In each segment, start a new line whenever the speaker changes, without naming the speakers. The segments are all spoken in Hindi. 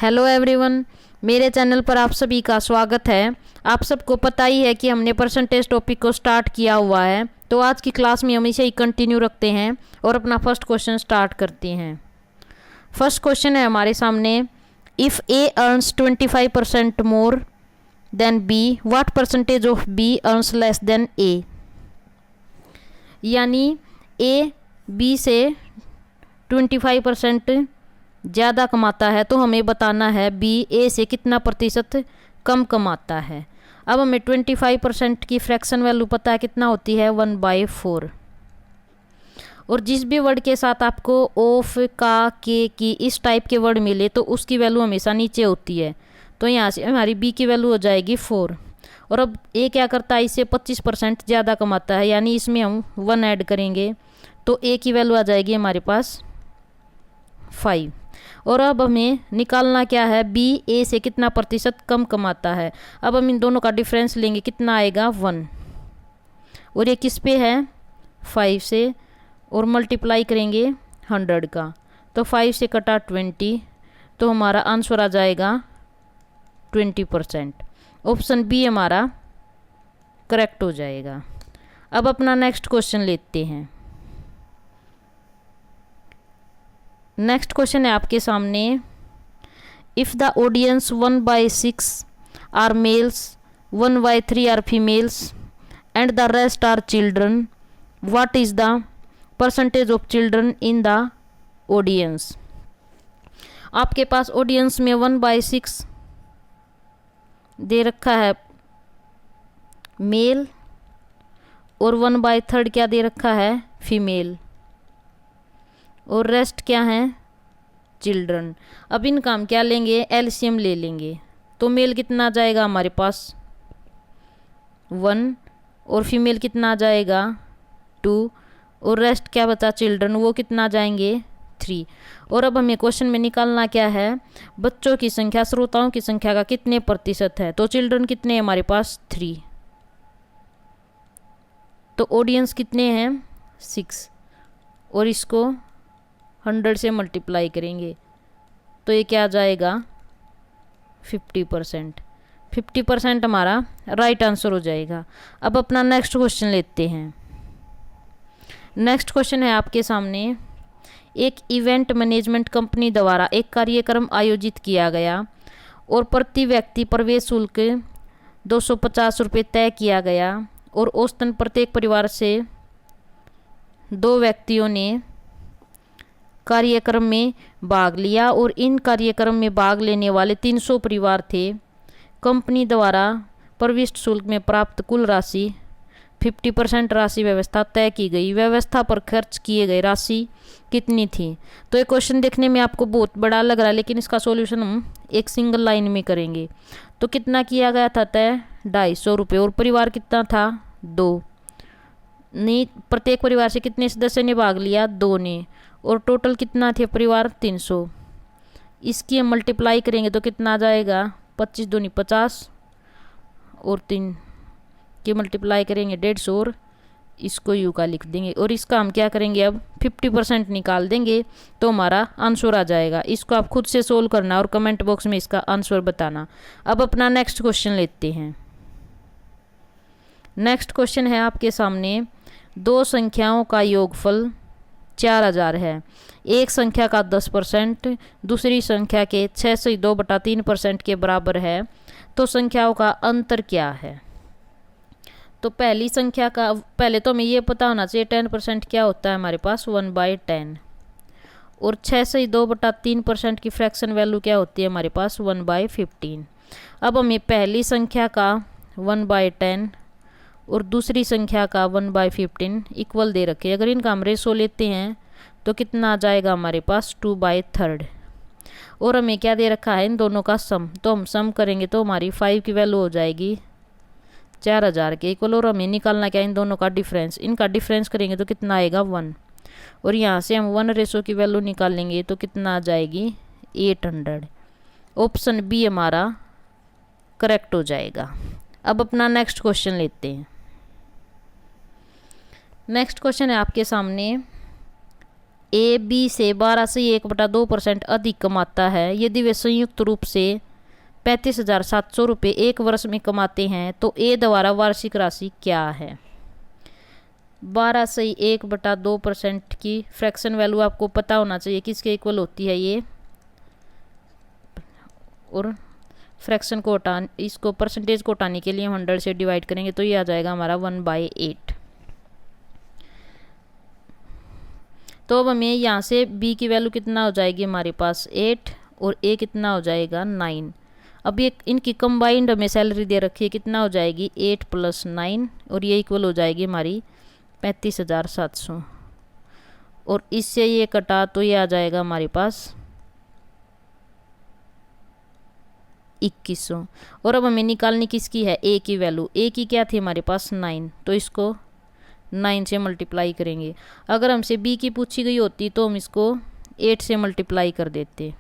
हेलो एवरीवन, मेरे चैनल पर आप सभी का स्वागत है। आप सबको पता ही है कि हमने परसेंटेज टॉपिक को स्टार्ट किया हुआ है, तो आज की क्लास में हम इसे ही कंटिन्यू रखते हैं और अपना फर्स्ट क्वेश्चन स्टार्ट करते हैं। फर्स्ट क्वेश्चन है हमारे सामने, if A earns 25% more than B, what percentage of B earns less than A. यानी ए बी से 25% ज़्यादा कमाता है, तो हमें बताना है बी ए से कितना प्रतिशत कम कमाता है। अब हमें 25% की फ्रैक्शन वैल्यू पता है कितना होती है, 1/4। और जिस भी वर्ड के साथ आपको ऑफ, का, के, की इस टाइप के वर्ड मिले तो उसकी वैल्यू हमेशा नीचे होती है। तो यहाँ से हमारी बी की वैल्यू हो जाएगी 4। और अब ए क्या करता है, इससे 25% ज़्यादा कमाता है, यानी इसमें हम 1 ऐड करेंगे तो ए की वैल्यू आ जाएगी हमारे पास 5। और अब हमें निकालना क्या है, बी ए से कितना प्रतिशत कम कमाता है। अब हम इन दोनों का डिफरेंस लेंगे, कितना आएगा 1, और ये किस पे है 5 से, और मल्टीप्लाई करेंगे 100 का, तो 5 से कटा 20, तो हमारा आंसर आ जाएगा 20%। ऑप्शन बी हमारा करेक्ट हो जाएगा। अब अपना नेक्स्ट क्वेश्चन लेते हैं। नेक्स्ट क्वेश्चन है आपके सामने, if the audience 1/6 are males, 1/3 are females and the rest are children, what is the percentage of children in the audience. आपके पास ऑडियंस में 1/6 दे रखा है मेल, और 1/3 क्या दे रखा है, फीमेल, और रेस्ट क्या है, चिल्ड्रन। अब इनका हम क्या लेंगे, एलसीएम ले लेंगे, तो मेल कितना आ जाएगा हमारे पास 1, और फीमेल कितना आ जाएगा 2, और रेस्ट क्या बचा चिल्ड्रन, वो कितना आ जाएंगे 3। और अब हमें क्वेश्चन में निकालना क्या है, बच्चों की संख्या श्रोताओं की संख्या का कितने प्रतिशत है, तो चिल्ड्रन कितने हैं हमारे पास 3, तो ऑडियंस कितने हैं 6, और इसको 100 से मल्टीप्लाई करेंगे तो ये क्या आ जाएगा 50%। 50% हमारा राइट आंसर हो जाएगा। अब अपना नेक्स्ट क्वेश्चन लेते हैं। नेक्स्ट क्वेश्चन है आपके सामने, एक इवेंट मैनेजमेंट कंपनी द्वारा एक कार्यक्रम आयोजित किया गया और प्रति व्यक्ति प्रवेश शुल्क 250 रुपये तय किया गया, और औसतन प्रत्येक परिवार से 2 व्यक्तियों ने कार्यक्रम में भाग लिया, और इन कार्यक्रम में भाग लेने वाले 300 परिवार थे। कंपनी द्वारा प्रविष्ट शुल्क में प्राप्त कुल राशि 50% राशि व्यवस्था तय की गई, व्यवस्था पर खर्च किए गए राशि कितनी थी। तो ये क्वेश्चन देखने में आपको बहुत बड़ा लग रहा है, लेकिन इसका सॉल्यूशन हम एक सिंगल लाइन में करेंगे। तो कितना किया गया था तय, 250 रुपये, और परिवार कितना था 2, नहीं प्रत्येक परिवार से कितने सदस्य ने भाग लिया 2 ने, और टोटल कितना थे परिवार 300। इसकी हम मल्टीप्लाई करेंगे तो कितना आ जाएगा 25 दूनी 50, और 3 की मल्टीप्लाई करेंगे 150, और इसको यू का लिख देंगे, और इसका हम क्या करेंगे अब 50% निकाल देंगे तो हमारा आंसर आ जाएगा। इसको आप खुद से सोल्व करना और कमेंट बॉक्स में इसका आंसर बताना। अब अपना नेक्स्ट क्वेश्चन लेते हैं। नेक्स्ट क्वेश्चन है आपके सामने, 2 संख्याओं का योगफल 4000 है, एक संख्या का 10% दूसरी संख्या के 602/3% के बराबर है, तो संख्याओं का अंतर क्या है। तो पहली संख्या का पहले तो हमें ये पता होना चाहिए 10% क्या होता है हमारे पास 1/10, और 602/3% की फ्रैक्शन वैल्यू क्या होती है हमारे पास 1/15। अब हमें पहली संख्या का 1/10 और दूसरी संख्या का 1/15 इक्वल दे रखे, अगर इनका हम रेशो लेते हैं तो कितना आ जाएगा हमारे पास 2/3, और हमें क्या दे रखा है इन दोनों का सम, तो हम सम करेंगे तो हमारी 5 की वैल्यू हो जाएगी 4000 के इक्वल, और हमें निकालना क्या इन दोनों का डिफरेंस, इनका डिफरेंस करेंगे तो कितना आएगा 1, और यहाँ से हम 1 रेशो की वैल्यू निकालेंगे तो कितना आ जाएगी 800। ऑप्शन बी हमारा करेक्ट हो जाएगा। अब अपना नेक्स्ट क्वेश्चन लेते हैं। नेक्स्ट क्वेश्चन है आपके सामने, ए बी से 12.1/2% अधिक कमाता है, यदि वे संयुक्त रूप से 35,700 रुपये एक वर्ष में कमाते हैं तो ए द्वारा वार्षिक राशि क्या है। 12.1/2% की फ्रैक्शन वैल्यू आपको पता होना चाहिए किसके इक्वल होती है ये, और फ्रैक्शन को इसको परसेंटेज को हटाने के लिए हम 100 से डिवाइड करेंगे तो ये आ जाएगा हमारा 1/8। तो अब हमें यहाँ से b की वैल्यू कितना हो जाएगी हमारे पास 8 और a कितना हो जाएगा 9। अब ये इनकी कंबाइंड हमें सैलरी दे रखी है, कितना हो जाएगी 8 + 9 और ये इक्वल हो जाएगी हमारी 35,700 और इससे ये कटा तो ये आ जाएगा हमारे पास 2100। और अब हमें निकालनी किसकी है, a की वैल्यू। a की क्या थी हमारे पास 9, तो इसको 9 से मल्टीप्लाई करेंगे। अगर हमसे b की पूछी गई होती तो हम इसको 8 से मल्टीप्लाई कर देते,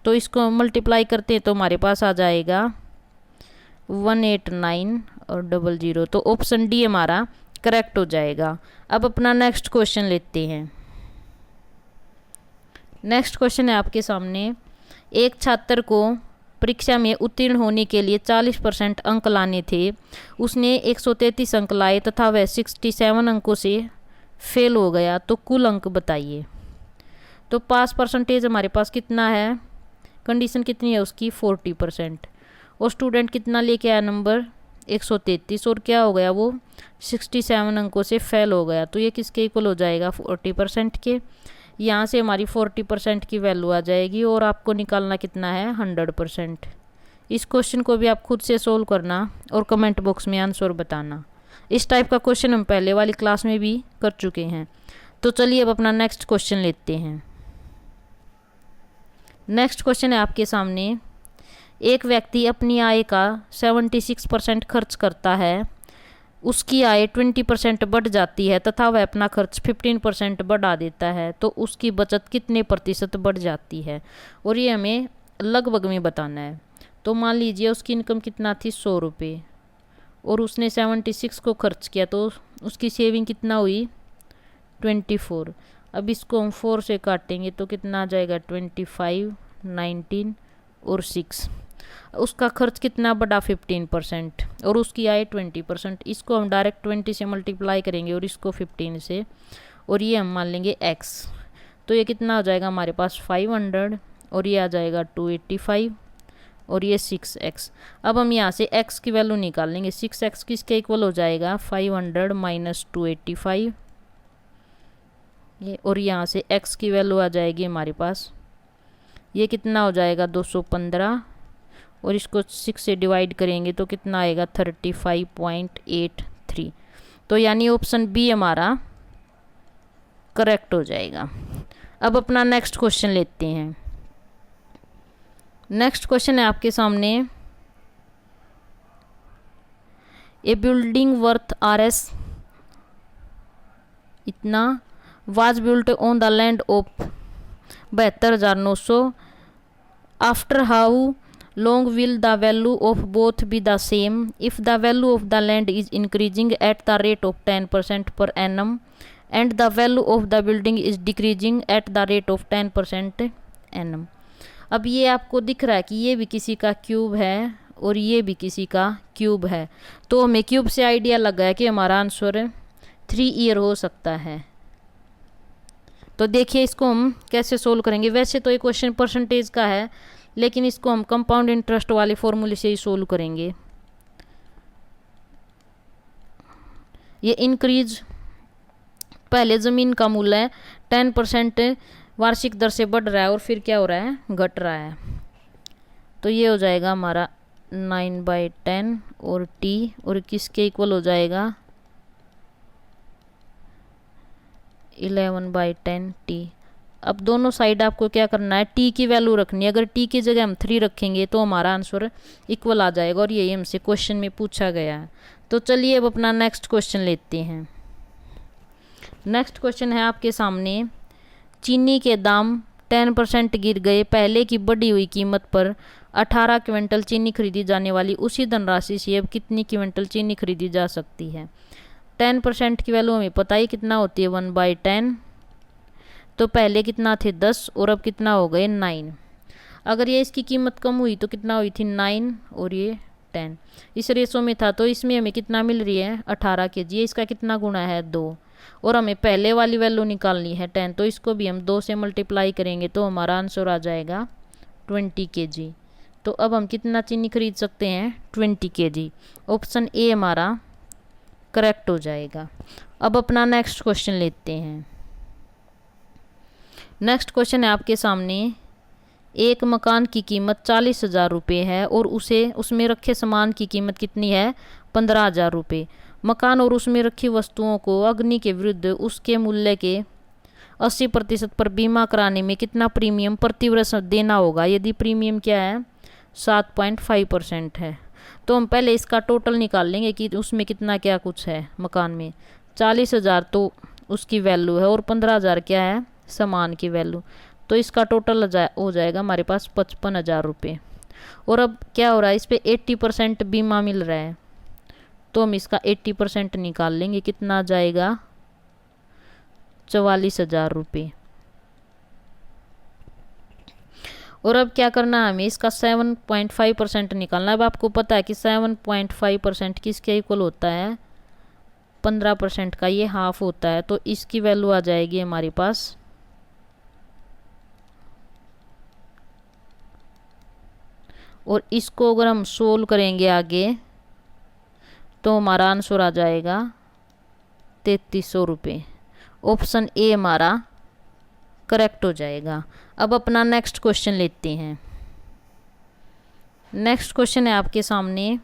तो इसको मल्टीप्लाई करते तो हमारे पास आ जाएगा 189 और 00, तो ऑप्शन डी हमारा करेक्ट हो जाएगा। अब अपना नेक्स्ट क्वेश्चन लेते हैं। नेक्स्ट क्वेश्चन है आपके सामने, एक छात्र को परीक्षा में उत्तीर्ण होने के लिए 40% अंक लाने थे, उसने 133 अंक लाए तथा वह 67 अंकों से फेल हो गया, तो कुल अंक बताइए। तो पास परसेंटेज हमारे पास कितना है, कंडीशन कितनी है उसकी 40%, और स्टूडेंट कितना लेके आया नंबर 133 और क्या हो गया वो 67 अंकों से फेल हो गया, तो ये किसके इक्वल हो जाएगा 40% के। यहाँ से हमारी 40% की वैल्यू आ जाएगी और आपको निकालना कितना है 100%। इस क्वेश्चन को भी आप खुद से सोल्व करना और कमेंट बॉक्स में आंसर बताना। इस टाइप का क्वेश्चन हम पहले वाली क्लास में भी कर चुके हैं। तो चलिए अब अपना नेक्स्ट क्वेश्चन लेते हैं। नेक्स्ट क्वेश्चन है आपके सामने, एक व्यक्ति अपनी आय का 76% खर्च करता है, उसकी आय 20% बढ़ जाती है तथा वह अपना खर्च 15% बढ़ा देता है, तो उसकी बचत कितने प्रतिशत बढ़ जाती है, और ये हमें लगभग में बताना है। तो मान लीजिए उसकी इनकम कितना थी 100 रुपये और उसने 76 को खर्च किया, तो उसकी सेविंग कितना हुई 24। अब इसको हम 4 से काटेंगे तो कितना आ जाएगा 25, 19 और 6। उसका खर्च कितना बढ़ा 15% और उसकी आय 20%। इसको हम डायरेक्ट 20 से मल्टीप्लाई करेंगे और इसको 15 से, और ये हम मान लेंगे x, तो ये कितना हो जाएगा हमारे पास 500 और ये आ जाएगा 285 और ये 6x। अब हम यहाँ से x की वैल्यू निकाल लेंगे। 6x किसके इक्वल हो जाएगा 500 माइनस 285 ये, और यहाँ से x की वैल्यू आ जाएगी हमारे पास, ये कितना हो जाएगा 215 और इसको 6 से डिवाइड करेंगे तो कितना आएगा 35.83। तो यानी ऑप्शन बी हमारा करेक्ट हो जाएगा। अब अपना नेक्स्ट क्वेश्चन लेते हैं। नेक्स्ट क्वेश्चन है आपके सामने, ए बिल्डिंग वर्थ RS इतना was built on the land of 72,900। After how long will the value of both be the same if the value of the land is increasing at the rate of 10% per annum and the value of the building is decreasing at the rate of 10% annum। अब ये आपको दिख रहा है कि ये भी किसी का क्यूब है और ये भी किसी का क्यूब है, तो हमें क्यूब से आइडिया लगा है कि हमारा आंसर 3 ईयर हो सकता है। तो देखिए इसको हम कैसे सोल्व करेंगे। वैसे तो ये क्वेश्चन परसेंटेज का है, लेकिन इसको हम कंपाउंड इंटरेस्ट वाले फॉर्मूले से ही सोल्व करेंगे। ये इंक्रीज पहले ज़मीन का मूल्य है 10% वार्षिक दर से बढ़ रहा है और फिर क्या हो रहा है घट रहा है, तो ये हो जाएगा हमारा 9/10 और t और किसके इक्वल हो जाएगा 11/10 t। अब दोनों साइड आपको क्या करना है t की वैल्यू रखनी है। अगर t की जगह हम 3 रखेंगे तो हमारा आंसर इक्वल आ जाएगा और यही हमसे क्वेश्चन में पूछा गया है। तो चलिए अब अपना नेक्स्ट क्वेश्चन लेते हैं। नेक्स्ट क्वेश्चन है आपके सामने, चीनी के दाम 10% गिर गए, पहले की बढ़ी हुई कीमत पर 18 क्विंटल चीनी खरीदी जाने वाली उसी धनराशि से अब कितनी क्विंटल चीनी खरीदी जा सकती है। 10% की वैल्यू हमें पता ही कितना होती है 1/10। तो पहले कितना थे 10 और अब कितना हो गए 9। अगर ये इसकी कीमत कम हुई तो कितना हुई थी 9 और ये 10। इस रेशो में था तो इसमें हमें कितना मिल रही है 18 kg। इसका कितना गुना है 2। और हमें पहले वाली वैल्यू निकालनी है 10, तो इसको भी हम 2 से मल्टीप्लाई करेंगे तो हमारा आंसर आ जाएगा 20 kg। तो अब हम कितना चीनी खरीद सकते हैं 20 kg। ऑप्शन ए हमारा करेक्ट हो जाएगा। अब अपना नेक्स्ट क्वेश्चन लेते हैं। नेक्स्ट क्वेश्चन है आपके सामने। एक मकान की कीमत 40,000 रुपये है और उसमें रखे सामान की कीमत कितनी है 15,000 रुपये। मकान और उसमें रखी वस्तुओं को अग्नि के विरुद्ध उसके मूल्य के 80% पर बीमा कराने में कितना प्रीमियम प्रति वर्ष देना होगा। यदि प्रीमियम क्या है 7.5% है। तो हम पहले इसका टोटल निकाल लेंगे कि उसमें कितना क्या कुछ है। मकान में 40,000 तो उसकी वैल्यू है और 15,000 क्या है सामान की वैल्यू। तो इसका टोटल हो जाएगा हमारे पास 55,000 रुपये। और अब क्या हो रहा है इस पर 80% बीमा मिल रहा है तो हम इसका 80% निकाल लेंगे। कितना आ जाएगा 44,000 रुपये। और अब क्या करना है हमें इसका 7.5% निकालना है। अब आपको पता है कि 7.5% किसके इक्वल होता है 15% का, ये हाफ होता है। तो इसकी वैल्यू आ जाएगी हमारे पास और इसको अगर हम सोल्व करेंगे आगे तो हमारा आंसर आ जाएगा 3300 रुपये। ऑप्शन ए हमारा करेक्ट हो जाएगा। अब अपना नेक्स्ट क्वेश्चन लेते हैं। नेक्स्ट क्वेश्चन है आपके सामने।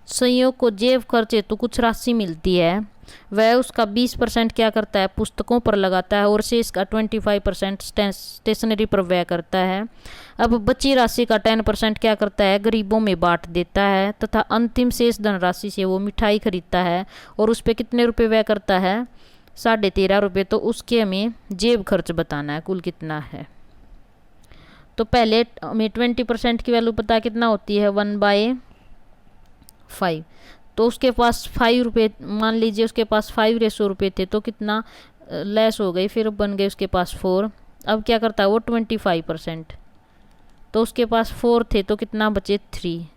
संयोग को जेब खर्च हेतु कुछ राशि मिलती है, वह उसका 20% क्या करता है पुस्तकों पर लगाता है और शेष का 25% स्टेशनरी पर व्यय करता है। अब बची राशि का 10% क्या करता है गरीबों में बांट देता है तथा अंतिम शेष धनराशि से वो मिठाई खरीदता है और उस पर कितने रुपए व्यय करता है 13.5 रुपये। तो उसके हमें जेब खर्च बताना है कुल कितना है। तो पहले हमें 20% की वैल्यू पता कितना होती है 1/5। तो उसके पास 5 रुपये, मान लीजिए उसके पास 5 रुपये थे तो कितना लेस हो गई, फिर बन गए उसके पास 4। अब क्या करता है वो 25%। तो उसके पास 4 थे तो कितना बचे 3।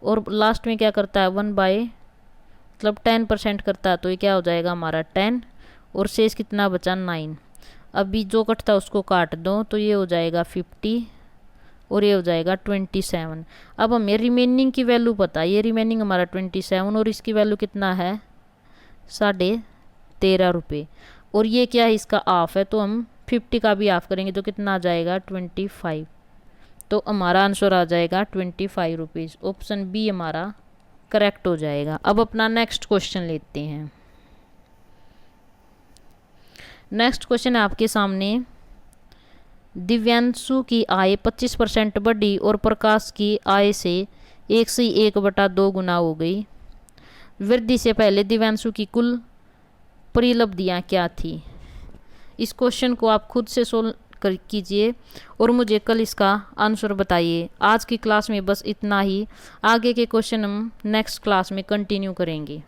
और लास्ट में क्या करता है मतलब 10% करता है तो ये क्या हो जाएगा हमारा 10 और शेष कितना बचा 9। अभी जो कटता है उसको काट दो तो ये हो जाएगा 50 और ये हो जाएगा 27। अब हमें रिमेनिंग की वैल्यू पता है, ये रिमेनिंग हमारा 27 और इसकी वैल्यू कितना है 13.5 रुपये। और ये क्या है इसका हाफ है तो हम 50 का भी हाफ करेंगे तो कितना आ जाएगा 25। तो हमारा आंसर आ जाएगा 25 रुपीज़। ऑप्शन बी हमारा करेक्ट हो जाएगा। अब अपना नेक्स्ट क्वेश्चन लेते हैं। नेक्स्ट क्वेश्चन है आपके सामने। दिव्यांशु की आय 25% बढ़ी और प्रकाश की आय से 1/2 गुना हो गई। वृद्धि से पहले दिव्यांशु की कुल परिलब्धियां क्या थी। इस क्वेश्चन को आप खुद से सोल्व कीजिए और मुझे कल इसका आंसर बताइए। आज की क्लास में बस इतना ही, आगे के क्वेश्चन हम नेक्स्ट क्लास में कंटिन्यू करेंगे।